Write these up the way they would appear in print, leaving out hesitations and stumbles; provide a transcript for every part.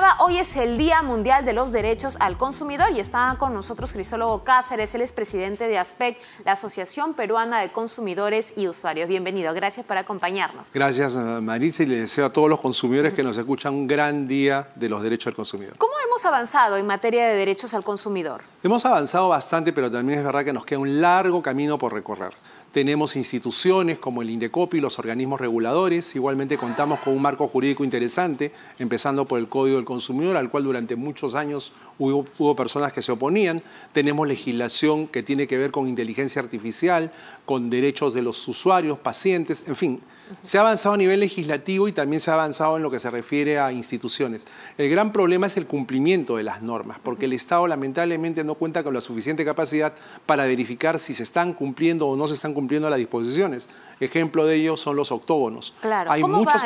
Nueva, hoy es el Día Mundial de los Derechos al Consumidor y está con nosotros Crisólogo Cáceres, él es presidente de ASPEC, la Asociación Peruana de Consumidores y Usuarios. Bienvenido, gracias por acompañarnos. Gracias, Maritza, y le deseo a todos los consumidores que nos escuchan un gran día de los derechos al consumidor. ¿Cómo hemos avanzado en materia de derechos al consumidor? Hemos avanzado bastante, pero también es verdad que nos queda un largo camino por recorrer. Tenemos instituciones como el INDECOPI, los organismos reguladores. Igualmente contamos con un marco jurídico interesante, empezando por el Código del Consumidor, al cual durante muchos años hubo personas que se oponían. Tenemos legislación que tiene que ver con inteligencia artificial, con derechos de los usuarios, pacientes, en fin. Se ha avanzado a nivel legislativo y también se ha avanzado en lo que se refiere a instituciones. El gran problema es el cumplimiento de las normas, porque el Estado lamentablemente no cuenta con la suficiente capacidad para verificar si se están cumpliendo o no se están cumpliendo las disposiciones. Ejemplo de ello son los octógonos. Claro. Hay muchos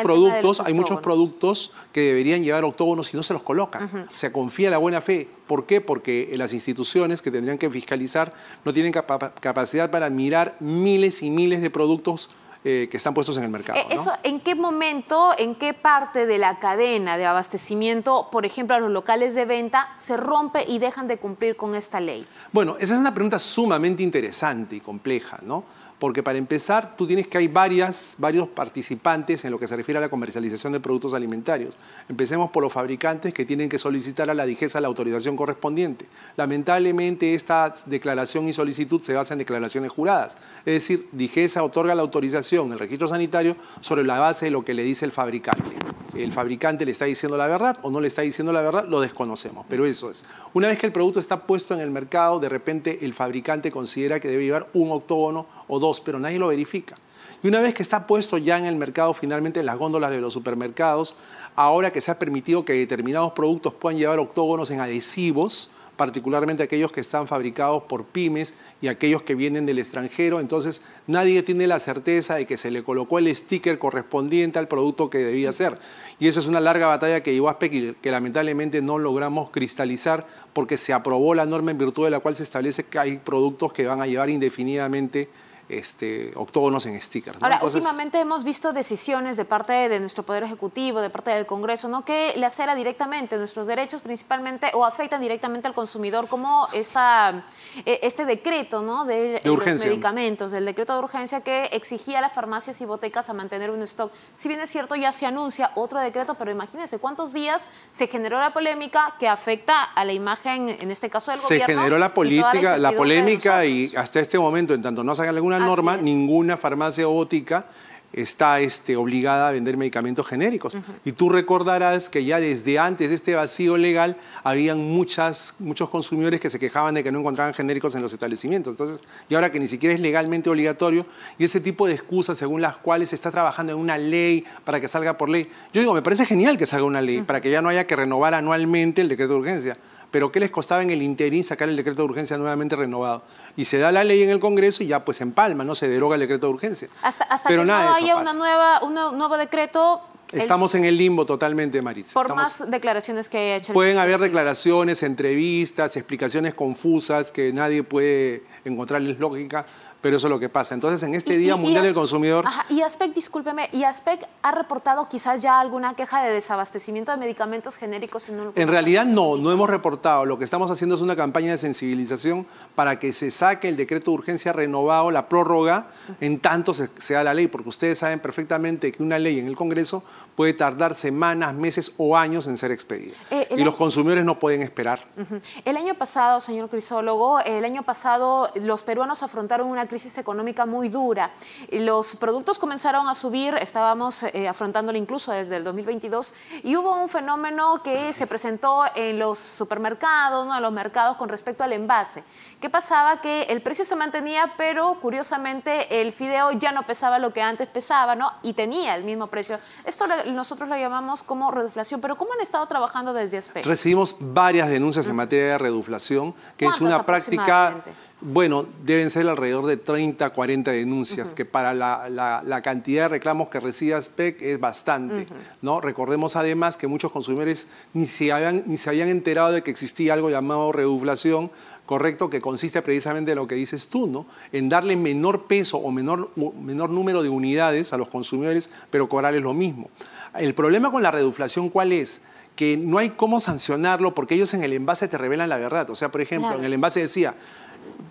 productos que deberían llevar octógonos y no se los colocan. Se confía en la buena fe. ¿Por qué? Porque las instituciones que tendrían que fiscalizar no tienen capacidad para mirar miles y miles de productos que están puestos en el mercado, ¿no? ¿Eso en qué momento, en qué parte de la cadena de abastecimiento, por ejemplo, a los locales de venta, se rompe y dejan de cumplir con esta ley? Bueno, esa es una pregunta sumamente interesante y compleja, ¿no? Porque para empezar, tú tienes que hay varios participantes en lo que se refiere a la comercialización de productos alimentarios. Empecemos por los fabricantes que tienen que solicitar a la DIGESA la autorización correspondiente. Lamentablemente, esta declaración y solicitud se basa en declaraciones juradas. Es decir, DIGESA otorga la autorización, el registro sanitario, sobre la base de lo que le dice el fabricante. El fabricante le está diciendo la verdad o no le está diciendo la verdad, lo desconocemos, pero eso es. Una vez que el producto está puesto en el mercado, de repente el fabricante considera que debe llevar un octógono o dos, pero nadie lo verifica. Y una vez que está puesto ya en el mercado, finalmente en las góndolas de los supermercados, ahora que se ha permitido que determinados productos puedan llevar octógonos en adhesivos, particularmente aquellos que están fabricados por pymes y aquellos que vienen del extranjero, entonces nadie tiene la certeza de que se le colocó el sticker correspondiente al producto que debía ser. Y esa es una larga batalla que llevó ASPEC y que lamentablemente no logramos cristalizar porque se aprobó la norma en virtud de la cual se establece que hay productos que van a llevar indefinidamente octógonos en stickers, ¿no? Ahora, Entonces, últimamente hemos visto decisiones de parte de nuestro Poder Ejecutivo, de parte del Congreso, ¿no?, que lacera directamente nuestros derechos principalmente o afectan directamente al consumidor, como este decreto, ¿no?, de los medicamentos, el decreto de urgencia que exigía a las farmacias y botecas a mantener un stock. Si bien es cierto, ya se anuncia otro decreto, pero imagínense cuántos días se generó la polémica que afecta a la imagen, en este caso del gobierno. Se generó la polémica y hasta este momento, en tanto no sacan alguna norma, ninguna farmacia o botica está obligada a vender medicamentos genéricos. Y tú recordarás que ya desde antes de este vacío legal habían muchos consumidores que se quejaban de que no encontraban genéricos en los establecimientos. Entonces, y ahora que ni siquiera es legalmente obligatorio, y ese tipo de excusas según las cuales se está trabajando en una ley para que salga por ley. Yo digo, me parece genial que salga una ley para que ya no haya que renovar anualmente el decreto de urgencia. Pero ¿qué les costaba en el interín sacar el decreto de urgencia nuevamente renovado? Y se da la ley en el Congreso y ya pues empalma, ¿no? Se deroga el decreto de urgencia. Hasta pero que no haya un nuevo decreto... Estamos en el limbo totalmente, Maritza. Por más declaraciones que haya hecho. Pueden haber declaraciones, entrevistas, explicaciones confusas que nadie puede encontrarles lógica, pero eso es lo que pasa. Entonces, en este Día Mundial del Consumidor... Y ASPEC, discúlpeme, ¿y ASPEC ha reportado quizás ya alguna queja de desabastecimiento de medicamentos genéricos? En realidad no hemos reportado. Lo que estamos haciendo es una campaña de sensibilización para que se saque el decreto de urgencia renovado, la prórroga, en tanto se da la ley, porque ustedes saben perfectamente que una ley en el Congreso puede tardar semanas, meses o años en ser expedida. Y los consumidores no pueden esperar. El año pasado, señor Crisólogo, los peruanos afrontaron una crisis económica muy dura. Los productos comenzaron a subir, estábamos afrontándolo incluso desde el 2022, y hubo un fenómeno que se presentó en los supermercados, ¿no?, en los mercados con respecto al envase. ¿Qué pasaba? Que el precio se mantenía, pero curiosamente el fideo ya no pesaba lo que antes pesaba, ¿no?, y tenía el mismo precio. Esto nosotros lo llamamos como reduflación, pero ¿cómo han estado trabajando desde ASPEC? Recibimos varias denuncias en materia de reduflación, que es una práctica... Bueno, deben ser alrededor de 30, 40 denuncias, que para la cantidad de reclamos que recibe ASPEC es bastante, ¿no? Recordemos además que muchos consumidores ni se habían enterado de que existía algo llamado reduflación, correcto, que consiste precisamente en lo que dices tú, ¿no?, en darle menor peso o menor número de unidades a los consumidores, pero cobrarles lo mismo. El problema con la reduflación, ¿cuál es? que no hay cómo sancionarlo porque ellos en el envase te revelan la verdad. O sea, por ejemplo, en el envase decía,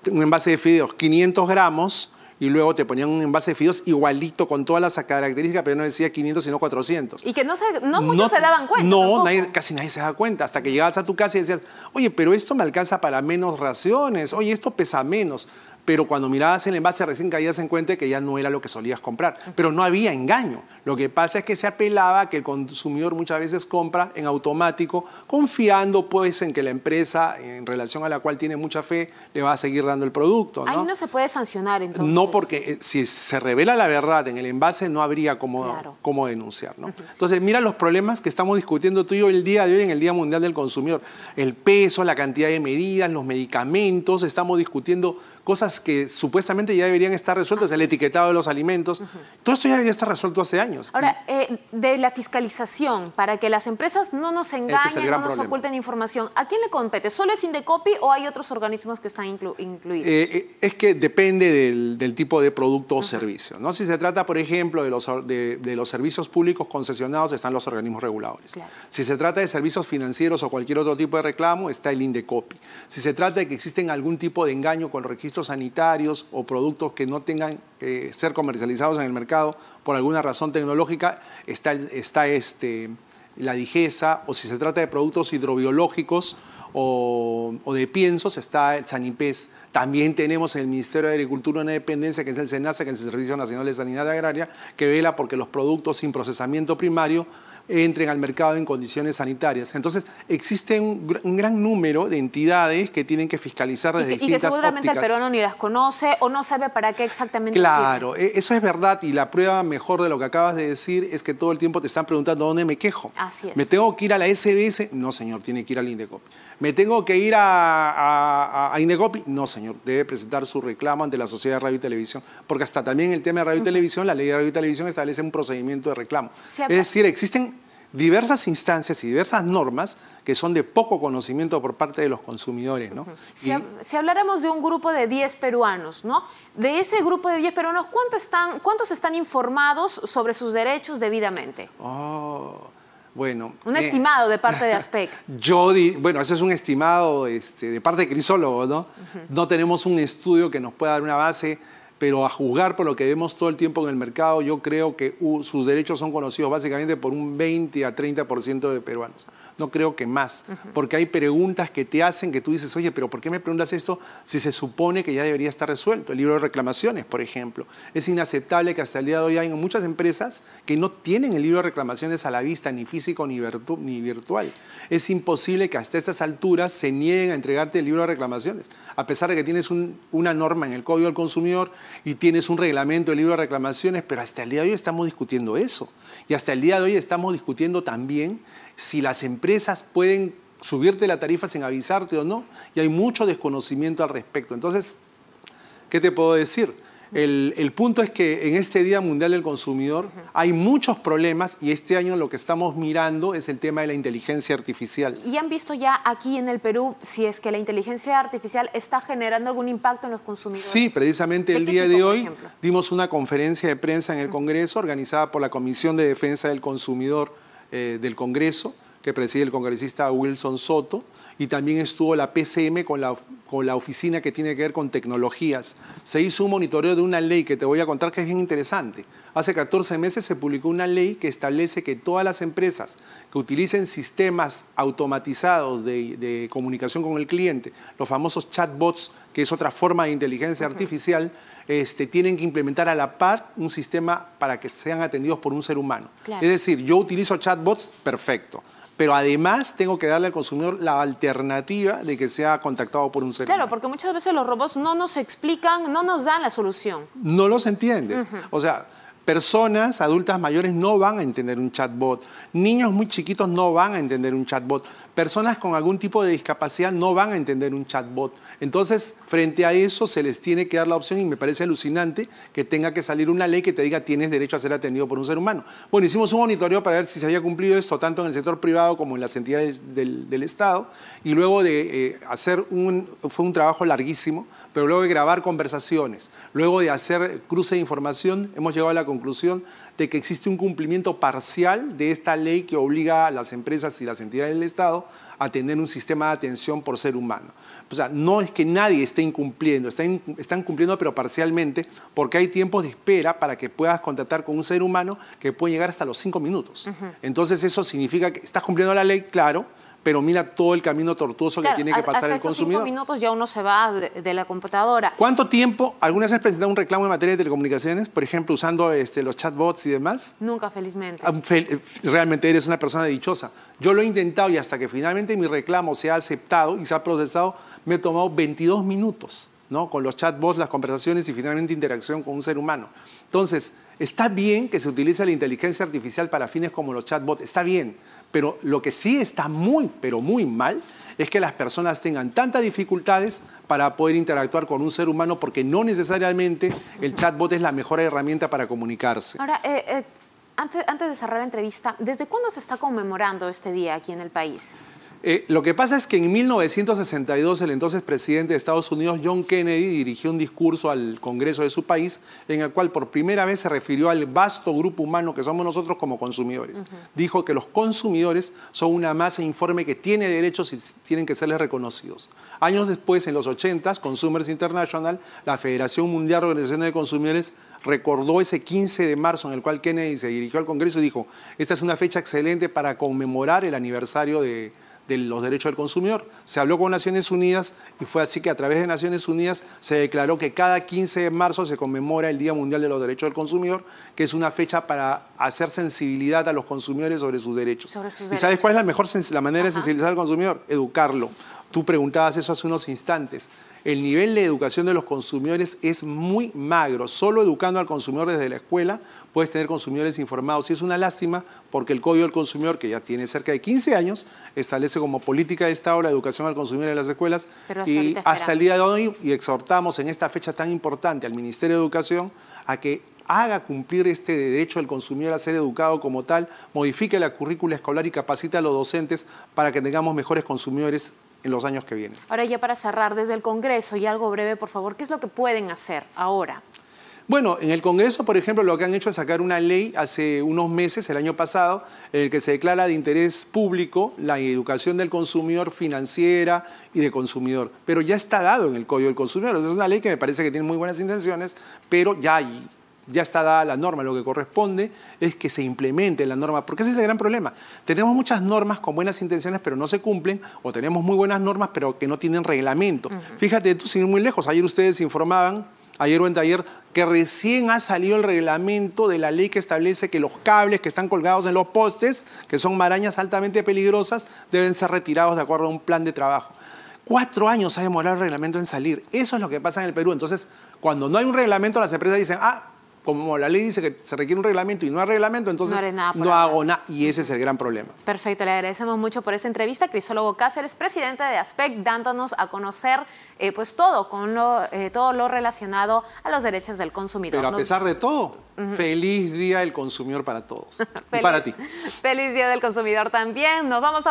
un envase de fideos, 500 gramos, y luego te ponían un envase de fideos igualito con todas las características, pero no decía 500 sino 400. Y que no muchos se daban cuenta. No, casi nadie se da cuenta, hasta que llegabas a tu casa y decías, oye, pero esto me alcanza para menos raciones, oye, esto pesa menos. Pero cuando mirabas el envase recién caías en cuenta que ya no era lo que solías comprar. Pero no había engaño. Lo que pasa es que se apelaba a que el consumidor muchas veces compra en automático, confiando pues en que la empresa, en relación a la cual tiene mucha fe, le va a seguir dando el producto, ¿no? Ahí no se puede sancionar entonces. No, porque si se revela la verdad en el envase no habría cómo denunciar, ¿no? Entonces mira los problemas que estamos discutiendo tú y yo el día de hoy en el Día Mundial del Consumidor. El peso, la cantidad de medidas, los medicamentos, estamos discutiendo cosas que supuestamente ya deberían estar resueltas, el etiquetado de los alimentos. Todo esto ya debería estar resuelto hace años. Ahora, de la fiscalización, para que las empresas no nos engañen, no nos oculten información, ¿a quién le compete? ¿Solo es Indecopi o hay otros organismos que están incluidos? Es que depende del tipo de producto o servicio, ¿no? Si se trata, por ejemplo, de los servicios públicos concesionados, están los organismos reguladores. Claro. Si se trata de servicios financieros o cualquier otro tipo de reclamo, está el Indecopi. Si se trata de que existen algún tipo de engaño con registros sanitarios o productos que no tengan que ser comercializados en el mercado por alguna razón tecnológica, está la DIGESA, o si se trata de productos hidrobiológicos o de piensos, está el SANIPES. También tenemos en el Ministerio de Agricultura una dependencia que es el SENASA, que es el Servicio Nacional de Sanidad Agraria, que vela porque los productos sin procesamiento primario entren al mercado en condiciones sanitarias. Entonces, existe un gran número de entidades que tienen que fiscalizar desde distintas ópticas. Y que seguramente el peruano ni las conoce o no sabe para qué exactamente Claro, sirven. Eso es verdad, y la prueba mejor de lo que acabas de decir es que todo el tiempo te están preguntando dónde me quejo. Así es. ¿Me tengo que ir a la SBS? No, señor, tiene que ir al Indecopi. ¿Me tengo que ir a Indecopi? No, señor, debe presentar su reclamo ante la Sociedad de Radio y Televisión, porque hasta también el tema de radio y televisión, la ley de radio y televisión establece un procedimiento de reclamo. Es decir, existen diversas instancias y diversas normas que son de poco conocimiento por parte de los consumidores, ¿no? Si habláramos de un grupo de 10 peruanos, ¿no? De ese grupo de 10 peruanos, ¿cuántos están informados sobre sus derechos debidamente? Bueno, un estimado de parte de ASPEC. Bueno, ese es un estimado de parte de Crisólogo, ¿no? No tenemos un estudio que nos pueda dar una base, pero a juzgar por lo que vemos todo el tiempo en el mercado, yo creo que sus derechos son conocidos básicamente por un 20 a 30% de peruanos. No creo que más, porque hay preguntas que te hacen que tú dices, oye, pero ¿por qué me preguntas esto si se supone que ya debería estar resuelto? El libro de reclamaciones, por ejemplo. Es inaceptable que hasta el día de hoy hay muchas empresas que no tienen el libro de reclamaciones a la vista, ni físico ni virtual. Es imposible que hasta estas alturas se nieguen a entregarte el libro de reclamaciones, a pesar de que tienes una norma en el Código del Consumidor y tienes un reglamento del libro de reclamaciones, pero hasta el día de hoy estamos discutiendo eso. Y hasta el día de hoy estamos discutiendo también si las empresas pueden subirte la tarifa sin avisarte o no, y hay mucho desconocimiento al respecto. Entonces, ¿qué te puedo decir? El punto es que en este Día Mundial del Consumidor hay muchos problemas, y este año lo que estamos mirando es el tema de la inteligencia artificial. ¿Y han visto ya aquí en el Perú si es que la inteligencia artificial está generando algún impacto en los consumidores? Sí, precisamente el día de hoy dimos una conferencia de prensa en el Congreso organizada por la Comisión de Defensa del Consumidor del Congreso, que preside el congresista Wilson Soto, y también estuvo la PCM con la oficina que tiene que ver con tecnologías. Se hizo un monitoreo de una ley que te voy a contar que es bien interesante. Hace 14 meses se publicó una ley que establece que todas las empresas que utilicen sistemas automatizados de comunicación con el cliente, los famosos chatbots, que es otra forma de inteligencia artificial, tienen que implementar a la par un sistema para que sean atendidos por un ser humano. Claro. Es decir, yo utilizo chatbots, perfecto, pero además tengo que darle al consumidor la alternativa de que sea contactado por un ser humano. Claro, porque muchas veces los robots no nos explican, no nos dan la solución. No los entiendes. O sea, personas adultas mayores no van a entender un chatbot. Niños muy chiquitos no van a entender un chatbot. Personas con algún tipo de discapacidad no van a entender un chatbot. Entonces, frente a eso, se les tiene que dar la opción, y me parece alucinante que tenga que salir una ley que te diga tienes derecho a ser atendido por un ser humano. Bueno, hicimos un monitoreo para ver si se había cumplido esto tanto en el sector privado como en las entidades del Estado, y luego de fue un trabajo larguísimo, pero luego de grabar conversaciones, luego de hacer cruce de información, hemos llegado a la conclusión conclusión de que existe un cumplimiento parcial de esta ley que obliga a las empresas y las entidades del Estado a tener un sistema de atención por ser humano. O sea, no es que nadie esté incumpliendo, están cumpliendo pero parcialmente, porque hay tiempos de espera para que puedas contactar con un ser humano que puede llegar hasta los 5 minutos. Entonces eso significa que estás cumpliendo la ley, claro, pero mira todo el camino tortuoso que tiene que pasar el consumidor. Hasta 5 minutos ya uno se va de la computadora. ¿Cuánto tiempo? ¿Alguna vez has presentado un reclamo en materia de telecomunicaciones? Por ejemplo, usando los chatbots y demás. Nunca, felizmente. Realmente eres una persona dichosa. Yo lo he intentado y hasta que finalmente mi reclamo se ha aceptado y se ha procesado, me he tomado 22 minutos, ¿no? Con los chatbots, las conversaciones y finalmente interacción con un ser humano. Entonces, está bien que se utilice la inteligencia artificial para fines como los chatbots, está bien, pero lo que sí está muy, pero muy mal es que las personas tengan tantas dificultades para poder interactuar con un ser humano porque no necesariamente el chatbot es la mejor herramienta para comunicarse. Ahora, antes de cerrar la entrevista, ¿desde cuándo se está conmemorando este día aquí en el país? Lo que pasa es que en 1962 el entonces presidente de Estados Unidos, John Kennedy, dirigió un discurso al Congreso de su país en el cual por primera vez se refirió al vasto grupo humano que somos nosotros como consumidores. Dijo que los consumidores son una masa informe que tiene derechos y tienen que serles reconocidos. Años después, en los 80s, Consumers International, la Federación Mundial de Organizaciones de Consumidores, recordó ese 15 de marzo en el cual Kennedy se dirigió al Congreso y dijo: esta es una fecha excelente para conmemorar el aniversario de los derechos del consumidor. Se habló con Naciones Unidas y fue así que a través de Naciones Unidas se declaró que cada 15 de marzo se conmemora el Día Mundial de los Derechos del Consumidor, que es una fecha para hacer sensibilidad a los consumidores sobre sus derechos. ¿Y sabes cuál es la manera de sensibilizar al consumidor? Educarlo. Tú preguntabas eso hace unos instantes. El nivel de educación de los consumidores es muy magro. Solo educando al consumidor desde la escuela puedes tener consumidores informados. Y es una lástima porque el Código del Consumidor, que ya tiene cerca de 15 años, establece como política de Estado la educación al consumidor en las escuelas. Y hasta el día de hoy, y exhortamos en esta fecha tan importante al Ministerio de Educación a que haga cumplir este derecho del consumidor a ser educado como tal, modifique la currícula escolar y capacite a los docentes para que tengamos mejores consumidores en los años que vienen. Ahora, ya para cerrar, desde el Congreso, y algo breve, por favor, ¿qué es lo que pueden hacer ahora? Bueno, en el Congreso, por ejemplo, lo que han hecho es sacar una ley hace unos meses, el año pasado, en el que se declara de interés público la educación del consumidor financiera y de consumidor. Pero ya está dado en el Código del Consumidor. Es una ley que me parece que tiene muy buenas intenciones, pero ya está dada la norma. Lo que corresponde es que se implemente la norma, porque ese es el gran problema. Tenemos muchas normas con buenas intenciones, pero no se cumplen, o tenemos muy buenas normas, pero que no tienen reglamento. Fíjate tú, sin ir muy lejos, ayer ustedes informaban, ayer o anteayer, que recién ha salido el reglamento de la ley que establece que los cables que están colgados en los postes, que son marañas altamente peligrosas, deben ser retirados de acuerdo a un plan de trabajo. 4 años ha demorado el reglamento en salir. Eso es lo que pasa en el Perú. Entonces, cuando no hay un reglamento, las empresas dicen: como la ley dice que se requiere un reglamento y no hay reglamento, entonces no hago nada. Y ese es el gran problema. Perfecto, le agradecemos mucho por esta entrevista. Crisólogo Cáceres, presidente de ASPEC, dándonos a conocer pues todo lo relacionado a los derechos del consumidor. Pero a pesar de todo, feliz Día del Consumidor para todos. Y para ti. Feliz Día del Consumidor también. Nos vamos a